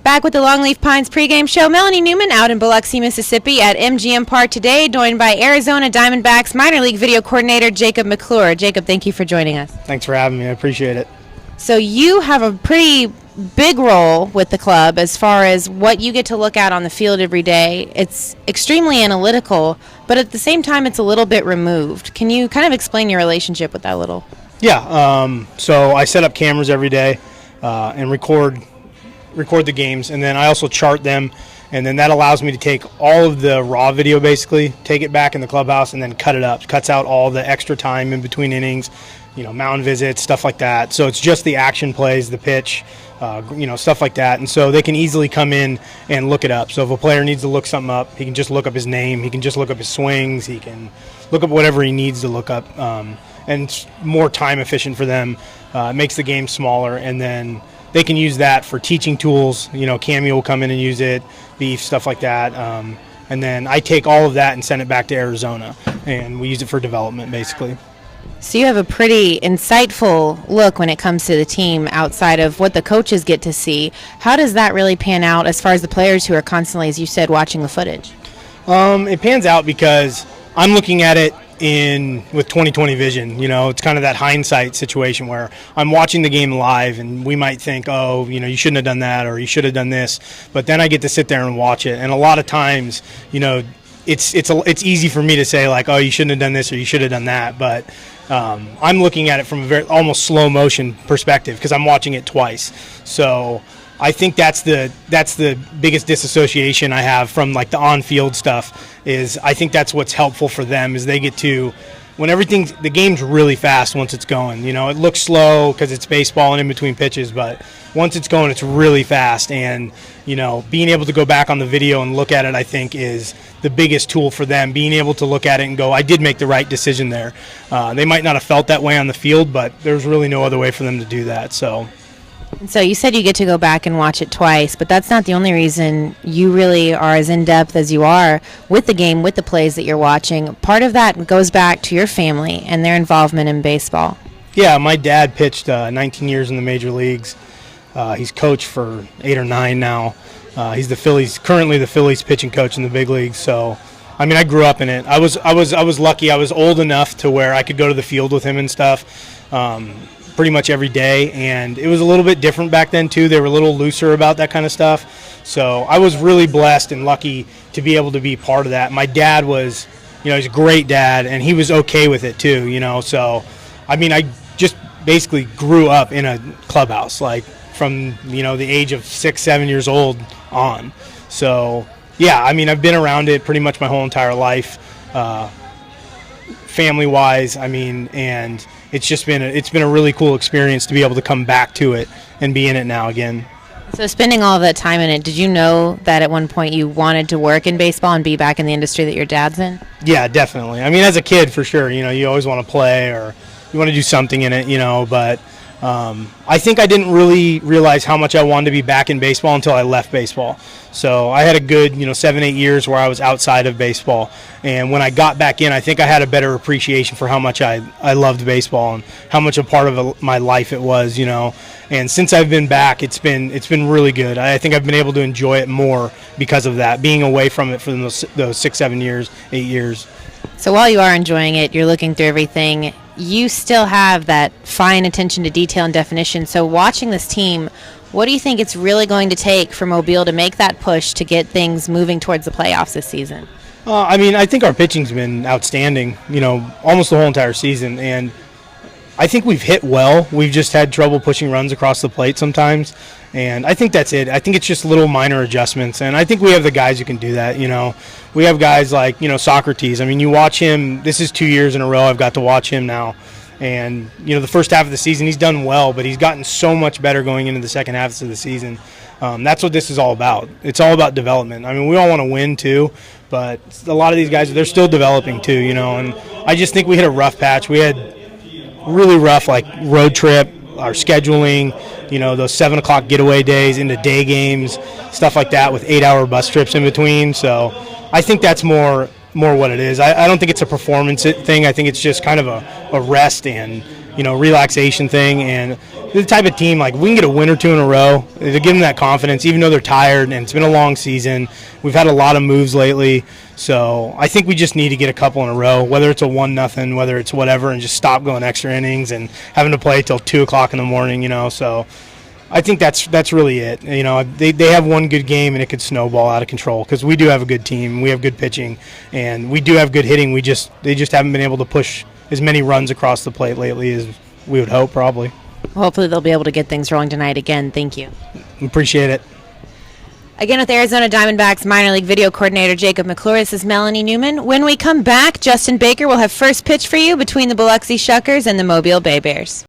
Back with the Longleaf Pines pregame show, Melanie Newman out in Biloxi, Mississippi at MGM Park today, joined by Arizona Diamondbacks minor league video coordinator Jacob McClure. Jacob, thank you for joining us. Thanks for having me. I appreciate it. So you have a pretty big role with the club as far as what you get to look at on the field every day. It's extremely analytical, but at the same time it's a little bit removed. Can you kind of explain your relationship with that a little? Yeah, so I set up cameras every day and record the games, and then I also chart them, and then that allows me to take all of the raw video, basically take it back in the clubhouse and then cut it up. Cuts out all the extra time in between innings, mound visits, stuff like that. So it's just the action plays, the pitch, stuff like that. And so they can easily come in and look it up. So if a player needs to look something up, he can just look up his name, he can just look up his swings, he can look up whatever he needs to look up, and it's more time efficient for them. It makes the game smaller, and then they can use that for teaching tools. Cameo will come in and use it, Beef, stuff like that. And then I take all of that and send it back to Arizona, and we use it for development, basically. So you have a pretty insightful look when it comes to the team outside of what the coaches get to see. How does that really pan out as far as the players who are constantly, as you said, watching the footage? It pans out because I'm looking at it with 20/20 vision. It's kind of that hindsight situation where I'm watching the game live and we might think, oh, you shouldn't have done that or you should have done this, but then I get to sit there and watch it, and a lot of times it's easy for me to say, like, oh, you shouldn't have done this or you should have done that, but I'm looking at it from a very almost slow motion perspective because I'm watching it twice. So I think that's the biggest disassociation I have from like the on-field stuff. Is I think that's what's helpful for them is they get to, when the game's really fast once it's going. It looks slow because it's baseball and in between pitches, but once it's going, it's really fast. And being able to go back on the video and look at it, I think, is the biggest tool for them. Being able to look at it and go, I did make the right decision there. They might not have felt that way on the field, but there's really no other way for them to do that. So you said you get to go back and watch it twice, but that's not the only reason you really are as in-depth as you are with the game, with the plays that you're watching. Part of that goes back to your family and their involvement in baseball. Yeah, my dad pitched 19 years in the major leagues. He's coached for 8 or 9 now. He's currently the Phillies pitching coach in the big leagues. So, I grew up in it. I was lucky. I was old enough to where I could go to the field with him and stuff. Pretty much every day, and it was a little bit different back then too. They were a little looser about that kind of stuff, so I was really blessed and lucky to be able to be part of that. My dad was, he's a great dad, and he was okay with it too, so I just basically grew up in a clubhouse, like from the age of 6-7 years old on. So yeah, I've been around it pretty much my whole entire life, family wise, and it's been a really cool experience to be able to come back to it and be in it now again. So spending all that time in it, did you know that at one point you wanted to work in baseball and be back in the industry that your dad's in? Yeah, definitely. As a kid, for sure, you always want to play or you want to do something in it, but I think I didn't really realize how much I wanted to be back in baseball until I left baseball. So I had a good 7-8 years where I was outside of baseball, and when I got back in, I think I had a better appreciation for how much I loved baseball and how much a part of my life it was, and since I've been back, it's been really good. I think I've been able to enjoy it more because of that, being away from it for those 6-7 years, 8 years. So while you are enjoying it, you're looking through everything, you still have that fine attention to detail and definition. So watching this team, what do you think it's really going to take for Mobile to make that push to get things moving towards the playoffs this season? I think our pitching's been outstanding, almost the whole entire season. And I think we've hit well. We've just had trouble pushing runs across the plate sometimes. And I think that's it. I think it's just little minor adjustments. And I think we have the guys who can do that, We have guys like, Socrates. You watch him. This is 2 years in a row I've got to watch him now. And, the first half of the season he's done well, but he's gotten so much better going into the second half of the season. That's what this is all about. It's all about development. We all want to win too, but a lot of these guys, they're still developing too, And I just think we hit a rough patch. We had really rough, road trip, our scheduling, those 7 o'clock getaway days into day games, stuff like that with 8-hour bus trips in between. So I think that's more what it is. I don't think it's a performance thing. I think it's just kind of a rest and relaxation thing. And the type of team, like, we can get a win or two in a row to give them that confidence, even though they're tired and it's been a long season. We've had a lot of moves lately, so I think we just need to get a couple in a row, whether it's a 1-0, whether it's whatever, and just stop going extra innings and having to play till 2 o'clock in the morning, so I think that's really it. They have one good game and it could snowball out of control, because we do have a good team, we have good pitching, and we do have good hitting. They just haven't been able to push as many runs across the plate lately as we would hope, probably. Hopefully they'll be able to get things rolling tonight again. Thank you. Appreciate it. Again, with Arizona Diamondbacks minor league video coordinator Jacob McClure, this is Melanie Newman. When we come back, Justin Baker will have first pitch for you between the Biloxi Shuckers and the Mobile Bay Bears.